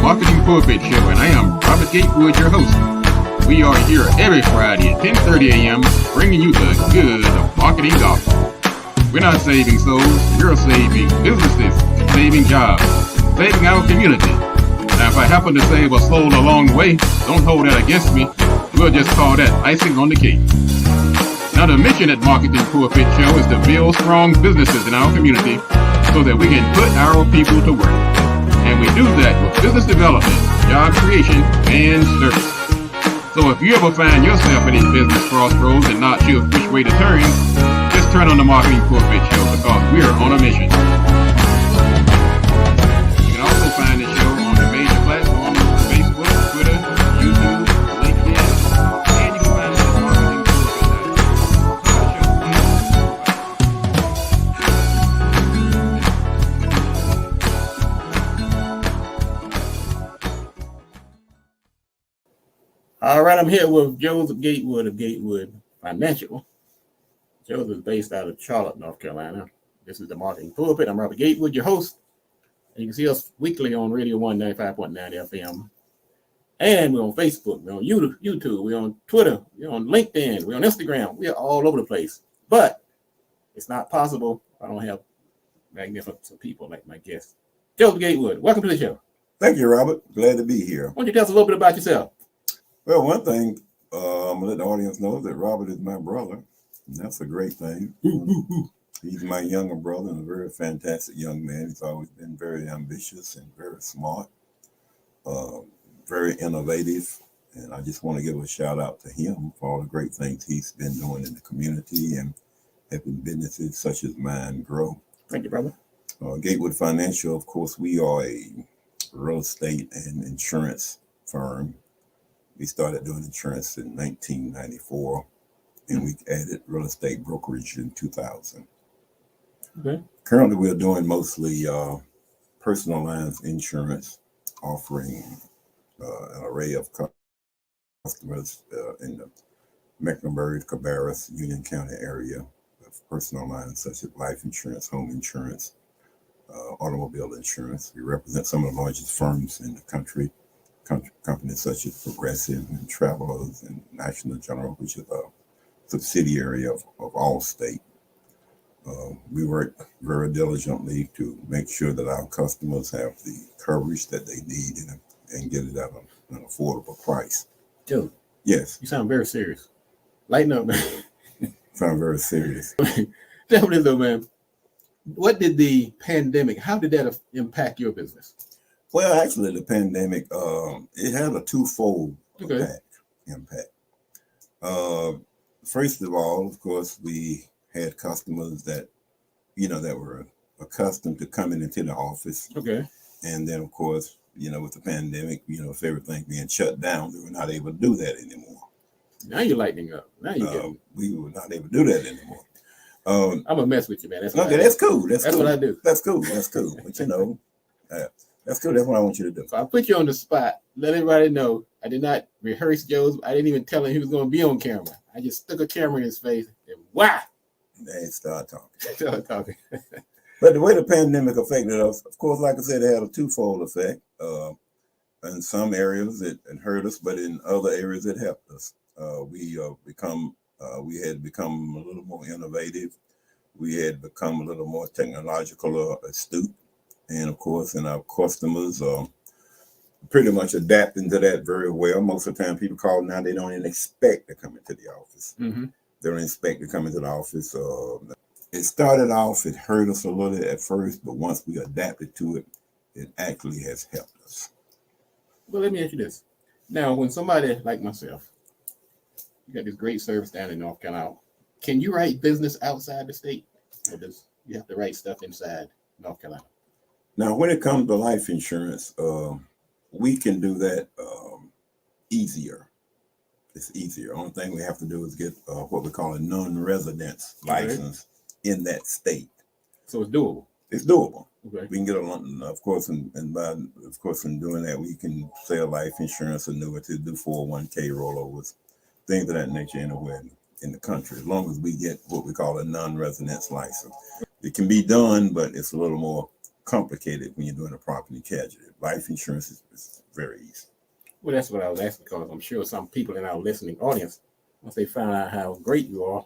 Marketing Pulpit Show, and I am Robert Gatewood, your host. We are here every Friday at 10:30 a.m. bringing you the good of marketing gospel. We're not saving souls, we're saving businesses, saving jobs, saving our community. Now, if I happen to save a soul along the way, don't hold that against me. We'll just call that icing on the cake. Now, the mission at Marketing Pulpit Show is to build strong businesses in our community so that we can put our people to work. And we do that with business development, job creation, and service. So if you ever find yourself in a business crossroads and not sure which way to turn, just turn on the Marketing Pulpit Show because we're on a mission. You can also find the show on the major platforms: Facebook, Twitter, YouTube, LinkedIn, and you can find us at All right, I'm here with Joseph Gatewood of Gatewood Financial. Joseph is based out of Charlotte, North Carolina. This is the Marketing Pulpit. I'm Robert Gatewood, your host. And you can see us weekly on Radio 195.9 FM. And we're on Facebook, we're on YouTube, we're on Twitter, we're on LinkedIn, we're on Instagram. We're all over the place. But it's not possible I don't have magnificent people like my guest. Joseph Gatewood, welcome to the show. Thank you, Robert. Glad to be here. Why don't you tell us a little bit about yourself? Well, one thing, I'm going to let the audience know that Robert is my brother, and that's a great thing. He's my younger brother and a very fantastic young man. He's always been very ambitious and very smart, very innovative, and I just want to give a shout out to him for all the great things he's been doing in the community and helping businesses such as mine grow. Thank you, brother. Gatewood Financial, of course, we are a real estate and insurance firm. We started doing insurance in 1994, and we added real estate brokerage in 2000. Okay. Currently, we're doing mostly personal lines insurance, offering an array of customers in the Mecklenburg, Cabarrus, Union County area of personal lines such as life insurance, home insurance, automobile insurance. We represent some of the largest firms in the country. Companies such as Progressive and Travelers and National General, which is a subsidiary of Allstate. We work very diligently to make sure that our customers have the coverage that they need and get it at an affordable price. Joe. Yes. You sound very serious. Lighten up, man. Sound very serious. Tell me this though, man. What did the pandemic, how did that impact your business? Well, actually, the pandemic, it had a twofold impact. First of all, of course, we had customers that were accustomed to coming into the office. Okay. And then, of course, with the pandemic, with everything being shut down, we were not able to do that anymore. Now you're lightening up. Now you're getting. We were not able to do that anymore. I'm going to mess with you, man. That's okay, that's cool. That's cool. What I do. That's cool. But, that's good. That's what I want you to do. So I put you on the spot. Let everybody know I did not rehearse Joe's. I didn't even tell him he was going to be on camera. I just stuck a camera in his face and wow. They start talking. But the way the pandemic affected us, of course, like I said, it had a twofold effect. In some areas it hurt us, but in other areas it helped us. We had become a little more innovative. We had become a little more technological, astute. And of course, our customers are pretty much adapting to that very well. Most of the time people call now, they don't even expect to come into the office. Mm-hmm. They don't expect to come into the office. It started off, it hurt us a little at first, but once we adapted to it, it actually has helped us. Well, let me ask you this. Now, when somebody like myself, you got this great service down in North Carolina, can you write business outside the state? Or does you have to write stuff inside North Carolina? Now, when it comes to life insurance, we can do that easier. It's easier. Only thing we have to do is get what we call a non-residence license in that state. So it's doable. It's doable. Okay. We can get of course, in doing that, we can sell life insurance, annuities, do 401k rollovers, things of that nature anywhere in the country, as long as we get what we call a non-residence license. It can be done, but it's a little more complicated when you're doing a property casualty. Life insurance is very easy. Well, that's what I was asking, because I'm sure some people in our listening audience, once they find out how great you are,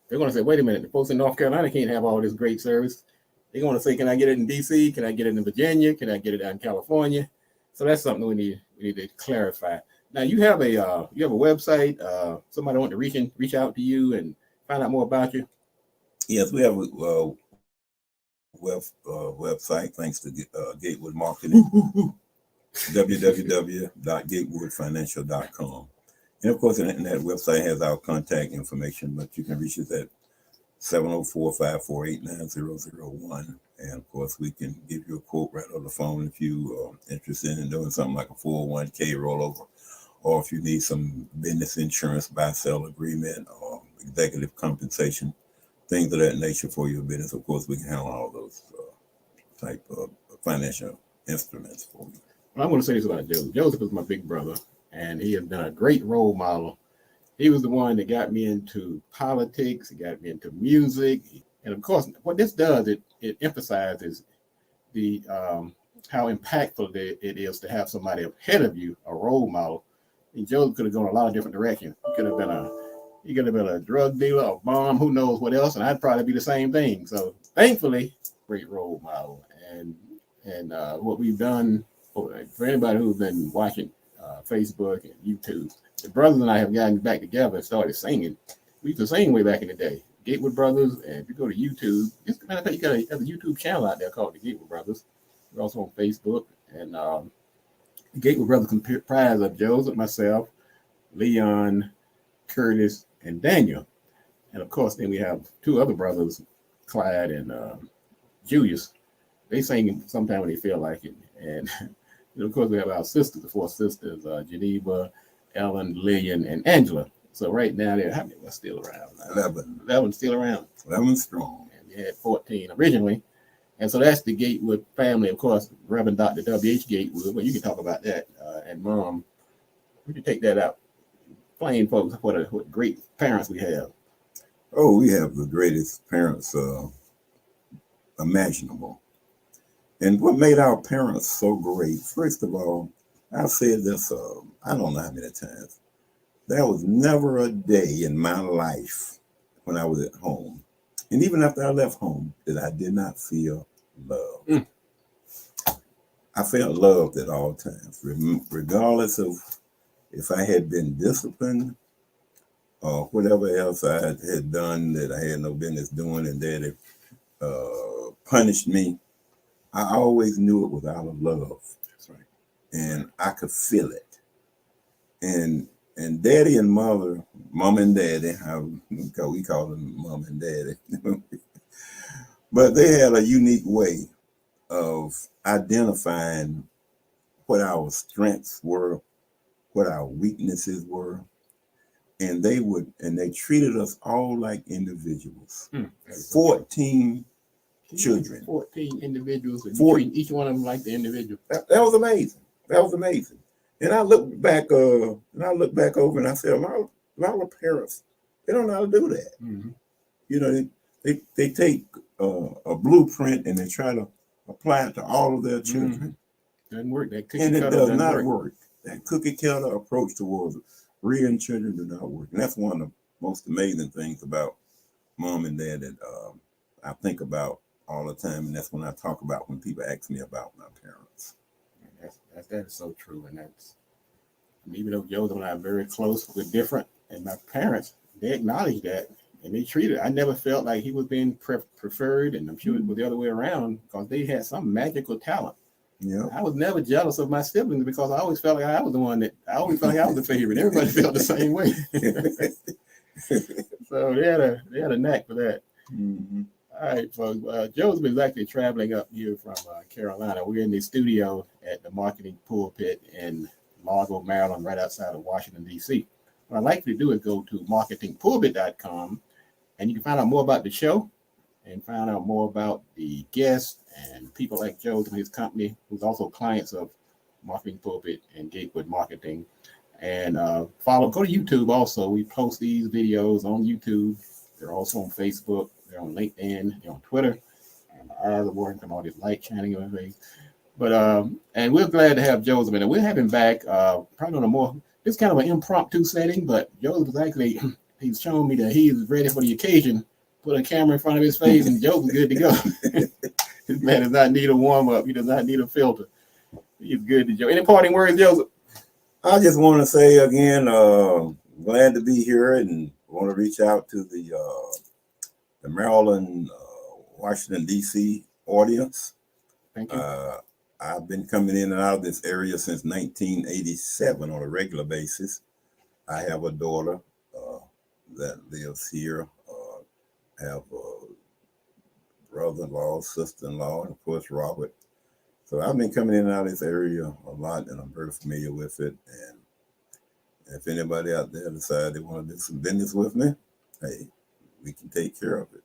they're going to say, wait a minute, the folks in North Carolina can't have all this great service. They're going to say, can I get it in D.C.? Can I get it in Virginia? Can I get it out in California? So that's something we need to clarify. Now, you have a website. Somebody want to reach out to you and find out more about you? Yes, we have a website, thanks to Gatewood Marketing, www.gatewoodfinancial.com. And of course, and that website has our contact information, but you can reach us at 704-548-9001. And of course, we can give you a quote right on the phone if you are interested in doing something like a 401k rollover, or if you need some business insurance, buy-sell agreement, or executive compensation, things of that nature for your business. Of course, we can handle all those type of financial instruments for you. Well, I'm going to say this about Joseph. Joseph is my big brother, and he has been a great role model. He was the one that got me into politics. He got me into music. And of course, what this does, it emphasizes the how impactful it is to have somebody ahead of you, a role model. And Joseph could have gone a lot of different directions. He could have been a drug dealer, a bomb, who knows what else, and I'd probably be the same thing. So thankfully, great role model. And what we've done, for anybody who's been watching Facebook and YouTube, the brothers and I have gotten back together and started singing. We used to sing way back in the day. Gatewood Brothers, and if you go to YouTube, just matter of fact, you got a YouTube channel out there called the Gatewood Brothers. We're also on Facebook, and the Gatewood Brothers comprised of Joseph, myself, Leon, Curtis, and Daniel. And of course, then we have two other brothers, Clyde and Julius. They sing sometime when they feel like it. And of course, we have our sisters, the four sisters, Geneva, Ellen, Lillian, and Angela. So right now, how many are still around? 11 still around. 11 strong. And we had 14 originally. And so that's the Gatewood family. Of course, Reverend Dr. W.H. Gatewood. Well, you can talk about that. And Mom, we can take that out. Plain folks, what great parents we have. Oh, we have the greatest parents imaginable. And what made our parents so great, first of all, I've said this, I don't know how many times. There was never a day in my life when I was at home, and even after I left home, that I did not feel love. I felt loved at all times, regardless of if I had been disciplined or whatever else I had done that I had no business doing, and that it punished me. I always knew it was out of love. That's right. And I could feel it. And daddy and mom and daddy, we call them mom and daddy, but they had a unique way of identifying what our strengths were, what our weaknesses were, and they treated us all like individuals. 14 children. 14 individuals, and treating each one of them like the individual. That was amazing. That was amazing. And I look back over and I say, a lot of parents, they don't know how to do that. Mm-hmm. You know, they take a blueprint and they try to apply it to all of their children. Doesn't work. That cookie And it cutter does not work. work. That cookie cutter approach towards rearing children do not work. And that's one of the most amazing things about mom and dad that I think about all the time. And that's when I talk about when people ask me about my parents. That is so true. And even though Joseph and I are very close, we're different. And my parents, they acknowledge that. And they treated. I never felt like he was being preferred, and I'm sure it was the other way around, because they had some magical talent. Yeah, I was never jealous of my siblings because I always felt like I was the favorite. Everybody felt the same way. So they had a knack for that. Mm-hmm. All right, folks. Joseph is actually traveling up here from Carolina. We're in the studio at the Marketing Pulpit in Largo, Maryland, right outside of Washington, D.C. What I'd like you to do is go to marketingpulpit.com, and you can find out more about the show and find out more about the guests and people like Joseph and his company, who's also clients of Marketing Pulpit and Gatewood Marketing. And go to YouTube also. We post these videos on YouTube. They're also on Facebook. They're on LinkedIn. They're on Twitter. And My eyes are working from all this light shining in my face. But and we're glad to have Joseph in it. We'll have him back probably on a more, it's kind of an impromptu setting, but Joseph is actually, he's shown me that he's ready for the occasion. Put a camera in front of his face and Joseph's good to go. This man does not need a warm-up. He does not need a filter. He's good to go. Any parting words, Joseph? I just want to say again, glad to be here and want to reach out to the Maryland, Washington, D.C. audience. Thank you. I've been coming in and out of this area since 1987 on a regular basis. I have a daughter that lives here. Have a brother-in-law, sister-in-law, and of course Robert. So I've been coming in and out of this area a lot, and I'm very familiar with it. And if anybody out there decides they want to do some business with me, hey, we can take care of it.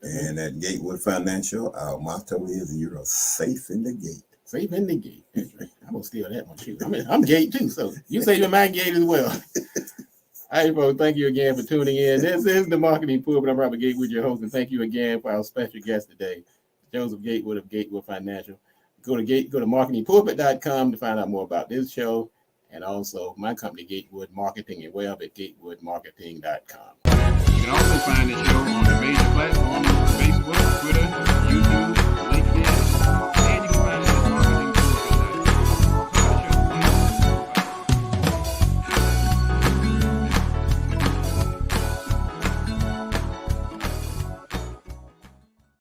Mm-hmm. And at Gatewood Financial, our motto is you're safe in the gate. Safe in the gate. That's right. I'm gonna steal that one too. I mean, I'm gate too, so you say you're my gate as well. All right, folks, thank you again for tuning in. This is the Marketing Pulpit. I'm Robert Gatewood, your host, and thank you again for our special guest today, Joseph Gatewood of Gatewood Financial. Go to marketingpulpit.com to find out more about this show, and also my company, Gatewood Marketing, and web at gatewoodmarketing.com. You can also find the show on the major platforms: Facebook, Twitter, YouTube,